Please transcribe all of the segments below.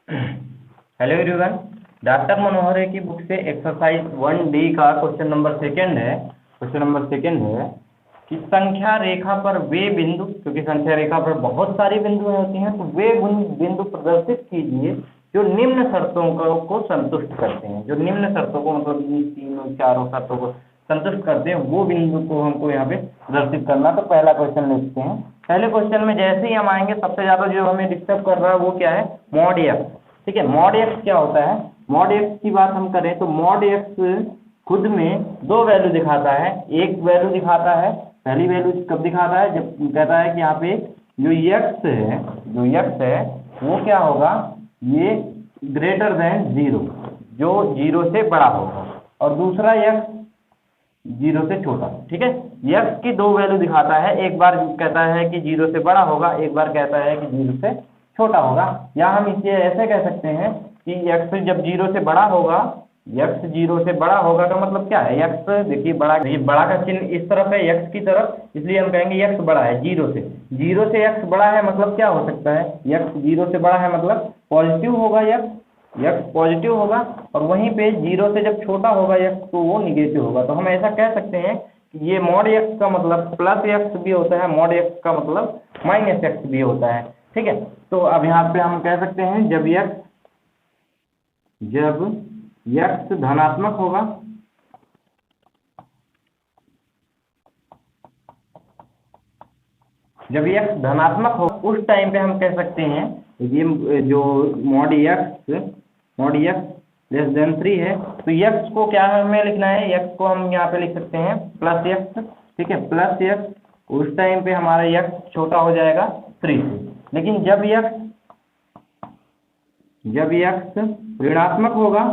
Hello everyone. Doctor मनोहर की book से exercise 1D का क्वेश्चन नंबर सेकंड है कि संख्या रेखा पर वे बिंदु, क्योंकि संख्या रेखा पर बहुत सारी बिंदुएं होती हैं, तो वे बिंदु प्रदर्शित कीजिए जो निम्न शर्तों को संतुष्ट करते हैं। जो निम्न शर्तों को मतलब तीनों चारों शर्तों को संतुष्ट करते हैं, वो बिंदु को हमको यहाँ पे प्रदर्शित करना। तो पहला क्वेश्चन लिखते हैं। पहले क्वेश्चन में जैसे ही हम आएंगे, सबसे ज़्यादा जो हमें डिस्टर्ब कर रहा है वो क्या है? Mod x. ठीक है, मॉड एक्स क्या होता है? मॉड एक्स की बात हम करें तो मॉड एक्स खुद में दो वैल्यू दिखाता है। एक वैल्यू दिखाता है, पहली वैल्यू कब दिखाता है? जब कहता है कि यहाँ पे जो यक्स है वो क्या होगा? ये ग्रेटर देन 0, जो 0 से बड़ा होगा, और दूसरा यक्स 0 से छोटा। ठीक है, यक्स की दो वैल्यू दिखाता है। एक बार कहता है कि 0 से बड़ा होगा, एक बार कहता है कि 0 से छोटा होगा। या हम इसे ऐसे कह सकते हैं कि यक्स जब 0 से बड़ा होगा, यक्स 0 से बड़ा होगा का मतलब क्या है? यक्स देखिए बड़ा, ये बड़ा का चिन्ह इस तरफ है यक्स की तरफ, इसलिए हम कहेंगे यक्स बड़ा है 0 से। 0 से यक्स बड़ा है मतलब क्या हो सकता है? यक्स 0 से बड़ा है मतलब पॉजिटिव होगा, यक्स पॉजिटिव होगा। और वहीं पे 0 से जब छोटा होगा यक्स तो वो निगेटिव होगा। तो हम ऐसा कह सकते हैं कि ये मॉड एक्स का मतलब प्लस एक्स भी होता है, मॉड एक्स का मतलब माइनस एक्स भी होता है। ठीक है, तो अब यहाँ पे हम कह सकते हैं जब यक्स धनात्मक होगा, जब यक्स धनात्मक हो उस टाइम पे हम कह सकते हैं ये जो मॉड यक्स लेस देन 3 है, तो यक्स को क्या हमें लिखना है? यक्स को हम यहाँ पे लिख सकते हैं प्लस यक्स। ठीक है, प्लस यक्स, उस टाइम पे हमारा यक्स छोटा हो जाएगा 3 से। लेकिन जब यक्स ऋणात्मक होगा,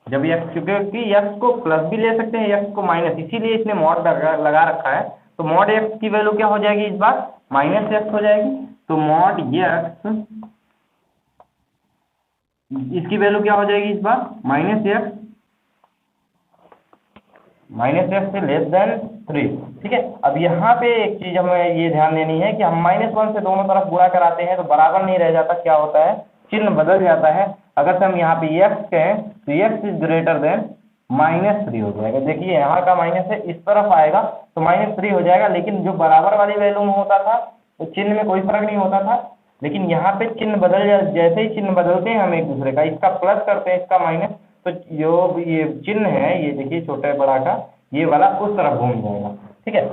जब यक्स, क्योंकि यक्स को प्लस भी ले सकते हैं, यक्स को माइनस, इसीलिए इसने मॉड लगा रखा है। तो मॉड एक्स की वैल्यू क्या हो जाएगी इस बार? माइनस एक्स हो जाएगी। तो मॉड एक्स, इसकी वैल्यू क्या हो जाएगी इस बार? माइनस एक्स से लेस देन 3। ठीक है, अब यहाँ पे एक चीज हमें ये ध्यान देनी है कि हम -1 से दोनों तरफ गुणा कराते हैं तो बराबर नहीं रह जाता, क्या होता है? चिन्ह बदल जाता है। अगर हम यहाँ पे एक्स कहें तो एक्स इज ग्रेटर देन -3 हो जाएगा। देखिए यहाँ का माइनस है, इस तरफ आएगा तो -3 हो जाएगा। लेकिन जो बराबर वाली वैल्यू में होता था तो चिन्ह में कोई फर्क नहीं होता था, लेकिन यहाँ पे चिन्ह बदल जैसे ही चिन्ह बदलते हैं हम एक दूसरे का, इसका प्लस करते हैं इसका माइनस, तो जो ये चिन्ह है ये देखिए छोटे बड़ा का, ये वाला उस तरफ घूम जाएगा। ठीक है,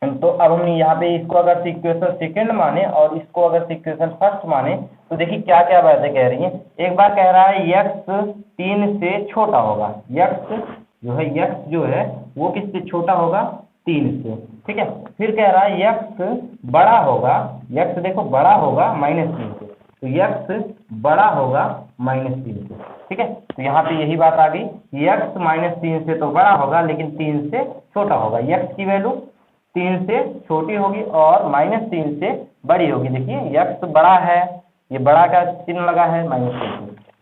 तो अब हम यहाँ पे इसको अगर इक्वेशन सेकंड माने और इसको अगर इक्वेशन फर्स्ट माने तो देखिए क्या क्या बातें कह रही हैं। एक बार कह रहा है यक्स 3 से छोटा होगा, यक्स जो है वो किससे छोटा होगा? 3 से। ठीक है, फिर कह रहा है यक्स बड़ा होगा, यक्स देखो बड़ा होगा -3 से, तो यक्स बड़ा होगा -3 से। ठीक है, तो यहाँ पे यही बात आ गई, यक्स -3 से तो बड़ा होगा लेकिन 3 से छोटा होगा। यक्स की वैल्यू 3 से छोटी होगी और -3 से बड़ी होगी। देखिए यक्स बड़ा है, ये बड़ा का चिन्ह लगा है -3 से।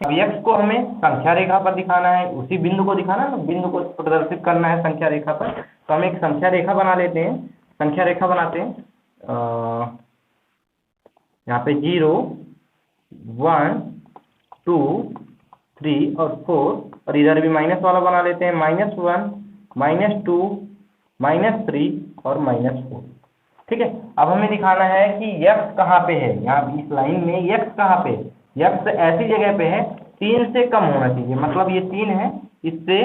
अब यक्स को हमें संख्या रेखा पर दिखाना है, उसी बिंदु को दिखाना है, बिंदु को प्रदर्शित करना है संख्या रेखा पर। तो हम एक संख्या रेखा बना लेते हैं, संख्या रेखा बनाते हैं। यहाँ पे 0, 1, 2, 3 और 4, और इधर भी माइनस वाला बना लेते हैं, -1, -2, -3 और -4। ठीक है, अब हमें दिखाना है कि यक्स कहाँ पे है। यहाँ इस लाइन में यक्स कहाँ पे है? यक्स ऐसी जगह पे है 3 से कम होना चाहिए, मतलब ये 3 है, इससे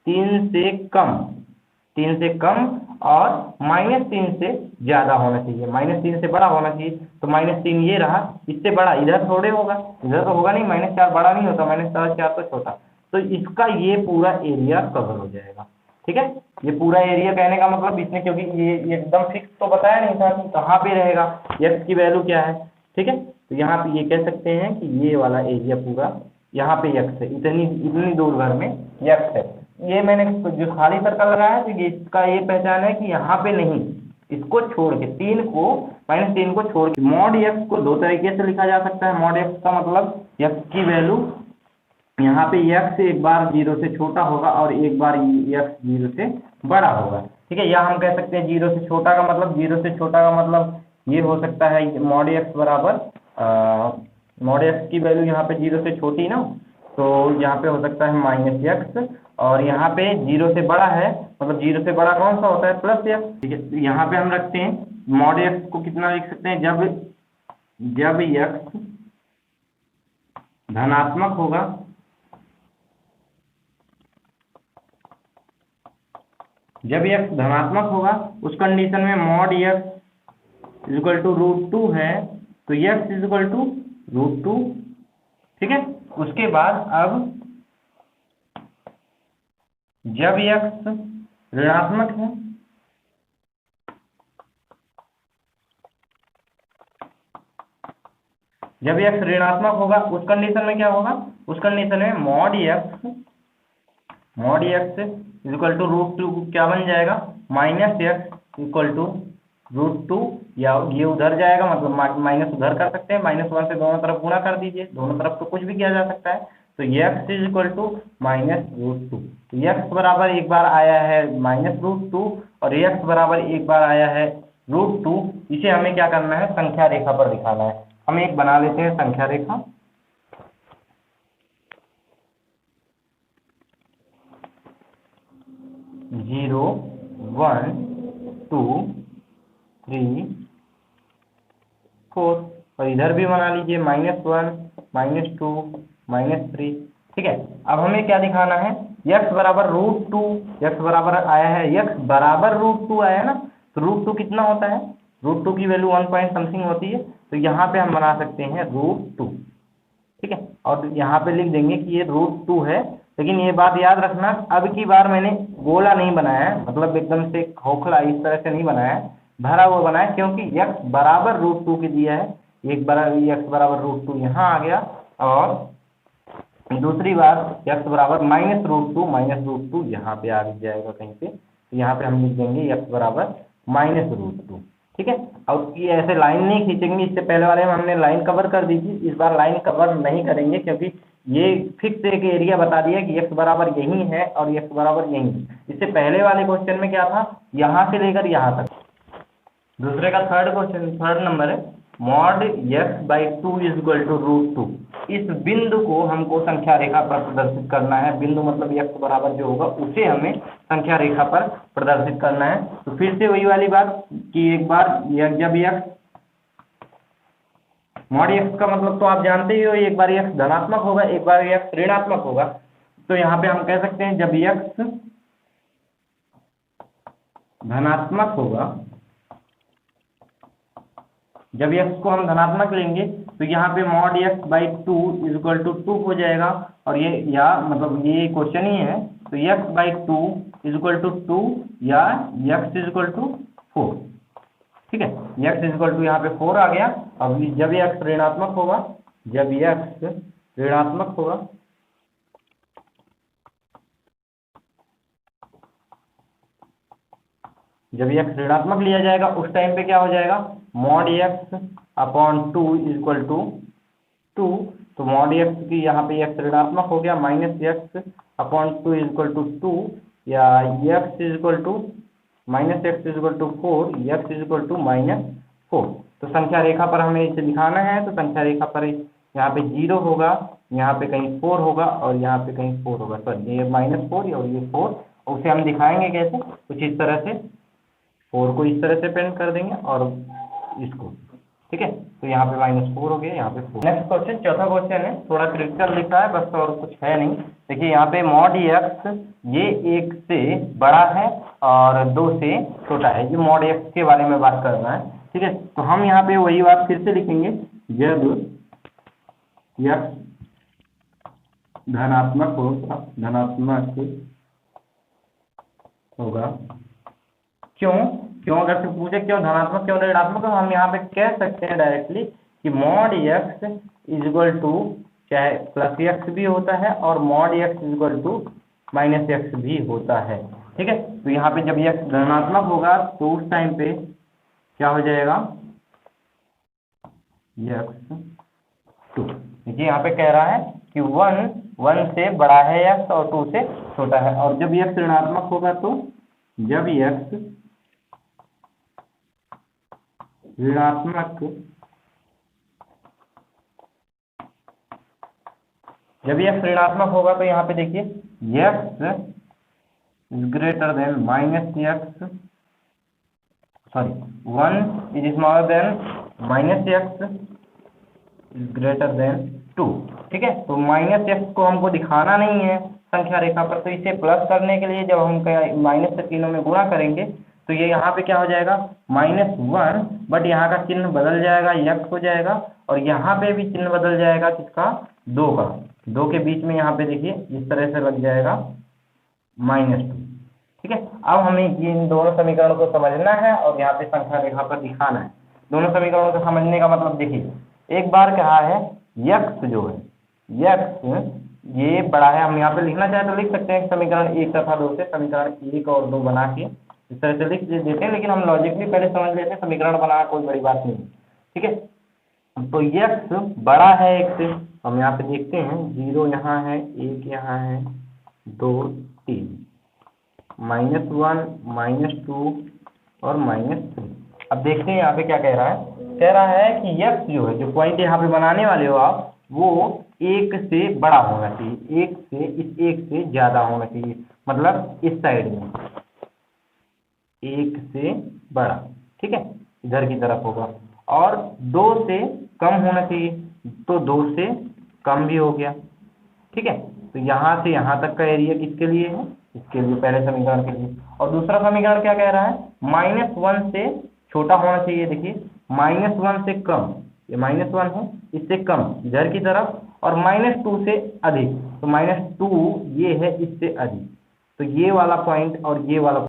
3 से कम और -3 से ज़्यादा होना चाहिए, -3 से बड़ा होना चाहिए। तो -3 ये रहा, इससे बड़ा इधर थोड़े होगा, इधर तो होगा नहीं, -4 बड़ा नहीं होता, -4 तो छोटा। तो इसका ये पूरा एरिया कवर हो जाएगा। ठीक है, ये पूरा एरिया कहने का मतलब इसने, क्योंकि ये एकदम फिक्स तो बताया नहीं था कि कहाँ पे रहेगा, यक्स की वैल्यू क्या है। ठीक है, तो यहाँ पे ये कह सकते हैं कि ये वाला एरिया पूरा यहाँ पे यक्स है, इतनी दूर भर में यक्स है। ये मैंने जो खाली सर्कल लगाया है तो इसका ये पहचान है कि यहाँ पे नहीं, इसको छोड़ के -3 को छोड़ के मॉड यक्स को दो तरीके से लिखा जा सकता है। मॉड यक्स का मतलब यक्स की वैल्यू, यहाँ पे यक्स एक बार 0 से छोटा होगा और एक बार यक्स 0 से बड़ा होगा। ठीक है, या हम कह सकते हैं जीरो से छोटा का मतलब, जीरो से छोटा का मतलब ये हो सकता है मॉड एक्स बराबर मॉड एक्स की वैल्यू यहाँ पे जीरो से छोटी ना, तो यहाँ पे हो सकता है माइनस एक्स, और यहाँ पे जीरो से बड़ा है, मतलब जीरो से बड़ा कौन सा होता है, प्लस एक्स। ठीक है, तो यहाँ पे हम रखते हैं मॉड एक्स को कितना लिख सकते हैं, जब एक्स धनात्मक होगा, जब एक्स धनात्मक होगा उस कंडीशन में mod x equal to root two है, तो x equal to root two. ठीक है, उसके बाद अब जब एक्स ऋणात्मक है, जब एक्स ऋणात्मक होगा उस कंडीशन में क्या होगा, उस कंडीशन में mod x equal to root two क्या बन जाएगा, minus x equal to root two, या ये उधर जाएगा, मतलब माइनस उधर कर सकते हैं, माइनस वन से दोनों तरफ गुणा कर दीजिए, दोनों तरफ तो कुछ भी किया जा सकता है, तो x is equal to minus root two. तो एक्स बराबर एक बार आया है माइनस रूट टू, और एक्स बराबर एक बार आया है रूट टू। इसे हमें क्या करना है, संख्या रेखा पर दिखाना है। हम एक बना लेते हैं संख्या रेखा। Zero, one, two, three, four, और इधर भी बना लीजिए minus one, minus two, minus three. ठीक है, अब हमें क्या दिखाना है, x बराबर रूट टू, एक्स बराबर आया है, x बराबर रूट टू आया है ना, तो रूट टू कितना होता है, रूट टू की वैल्यू वन पॉइंट समथिंग होती है, तो यहाँ पे हम बना सकते हैं रूट टू। ठीक है, और यहाँ पे लिख देंगे कि ये रूट टू है, लेकिन ये बात याद रखना, अब की बार मैंने गोला नहीं बनाया है, मतलब एकदम से खोखला इस तरह से नहीं बनाया है, भरा हुआ बनाया, क्योंकि x बराबर रूट टू के दिया है, एक बार x बराबर रूट टू यहाँ आ गया, और दूसरी बार x बराबर माइनस रूट टू यहाँ पे आ जाएगा कहीं पे, तो यहाँ पे हम लिख देंगे x बराबर माइनस रूट टू। ठीक है, और ये ऐसे लाइन नहीं खींचेंगे, इससे पहले वाले में हमने लाइन कवर कर दी थी, इस बार लाइन कवर नहीं करेंगे, क्योंकि ये फिक्स एक एरिया बता दिया कि x बराबर यही है और x बराबर यही है। इससे पहले वाले क्वेश्चन में क्या था, यहाँ से लेकर यहाँ तक। दूसरे का थर्ड क्वेश्चन, थर्ड नंबर है, mod x by two is equal to root two. इस बिंदु को हमको संख्या रेखा पर प्रदर्शित करना है, बिंदु मतलब x बराबर जो होगा उसे हमें संख्या रेखा पर प्रदर्शित करना है। तो फिर से वही वाली बात कि एक बार जब x मॉड x का मतलब तो आप जानते ही हो, एक बार x धनात्मक होगा, एक बार x ऋणात्मक होगा, तो यहाँ पे हम कह सकते हैं जब x धनात्मक होगा, जब x को हम धनात्मक लेंगे तो यहाँ पे mod x by two is equal to two हो जाएगा, और ये या मतलब ये क्वेश्चन ही है, तो x by two is equal to two, या x is equal to four. ठीक है, x इज इक्वल टू यहाँ पे फोर आ गया। अब जब x ऋणात्मक होगा, जब x ऋणात्मक होगा, जब x ऋणात्मक लिया जाएगा उस टाइम पे क्या हो जाएगा, mod x upon two is equal to two, तो मॉड x की यहाँ पे x ऋणात्मक हो गया, minus x upon two is equal to two, या x is equal to minus x is equal to four, x is equal to minus four. तो संख्या रेखा पर हमें इसे दिखाना है, तो संख्या रेखा पर यहाँ पे जीरो होगा, यहाँ पे कहीं फोर होगा, और यहाँ पे कहीं फोर होगा, सॉरी ये माइनस फोर और ये फोर। उसे हम दिखाएंगे कैसे, कुछ इस तरह से, फोर को इस तरह से पेंट कर देंगे और इसको। ठीक है, तो यहाँ पे माइनस फोर हो गया, यहाँ पे फोर। नेक्स्ट क्वेश्चन, चौथा क्वेश्चन है, थोड़ा क्रिटिकल लिखा है बस, और कुछ है नहीं। देखिए यहाँ पे मॉड एक्स ये एक से बड़ा है और दो से छोटा है, ये मॉड एक्स के बारे में बात करना है। ठीक है, तो हम यहाँ पे वही बात फिर से लिखेंगे, जब एक्स धनात्मक होगा, क्यों अगर से पूछे क्यों धनात्मक क्यों ऋणात्मक, तो हम यहाँ पे कह सकते हैं डायरेक्टली कि mod x is equal to, चाहे प्लस एक्स भी होता है और mod x is equal to minus x भी होता है। ठीक है, तो यहाँ पे जब एक्स धनात्मक होगा तो उस टाइम पे क्या हो जाएगा, एक्स टू। देखिए यहाँ पे कह रहा है कि वन से बड़ा है एक्स और टू से छोटा है, और जब एक्स ऋणात्मक होगा तो जब x ऋणात्मक जब x ऋणात्मक होगा तो यहाँ पे देखिए x greater than minus x, sorry 1 is smaller than minus x is greater than 2। ठीक है, तो माइनस एक्स को हमको दिखाना नहीं है संख्या रेखा पर, तो इसे प्लस करने के लिए जब हम माइनस से तीनों में गुणा करेंगे तो ये यहाँ पे क्या हो जाएगा -1, बट यहाँ का चिन्ह बदल जाएगा, एक्स हो जाएगा, और यहाँ पे भी चिन्ह बदल जाएगा किसका, 2 का। 2 के बीच में यहाँ पे देखिए इस तरह से लग जाएगा -2। ठीक है, अब हमें ये इन दोनों समीकरणों को समझना है और यहाँ पे संख्या रेखा पर दिखाना है। दोनों समीकरणों को समझने का मतलब देखिए, एक बार कहा है x जो है x ये बड़ा है, हम यहाँ पे लिखना चाहे तो लिख सकते हैं समीकरण 1 तथा 2 से समीकरण 1 और 2 बना के इस तरह से लिख देते हैं, लेकिन हम लॉजिकली पहले समझ लेते हैं, समीकरण बनाना कोई बड़ी बात नहीं। ठीक है, तो x बड़ा है 1 से, हम यहाँ पे देखते हैं 0 यहाँ है, 1 यहाँ है, 2 3, -1 -2 और -3। अब देखते हैं यहाँ पे क्या कह रहा है कि x जो है, जो पॉइंट यहाँ पे बनाने वाले हो आप, वो 1 से बड़ा होना चाहिए, 1 से ज़्यादा होना चाहिए, मतलब इस साइड में 1 से बड़ा। ठीक है, इधर की तरफ होगा, और 2 से कम होना चाहिए, तो 2 से कम भी हो गया। ठीक है, तो यहाँ से यहाँ तक का एरिया किसके लिए है, इसके लिए, पहले समीकरण के लिए। और दूसरा समीकरण क्या कह रहा है, -1 से छोटा होना चाहिए, देखिए -1 से कम, ये -1 है, इससे कम इधर की तरफ, और -2 से अधिक, तो -2 ये है, इससे अधिक, तो ये वाला पॉइंट और ये वाला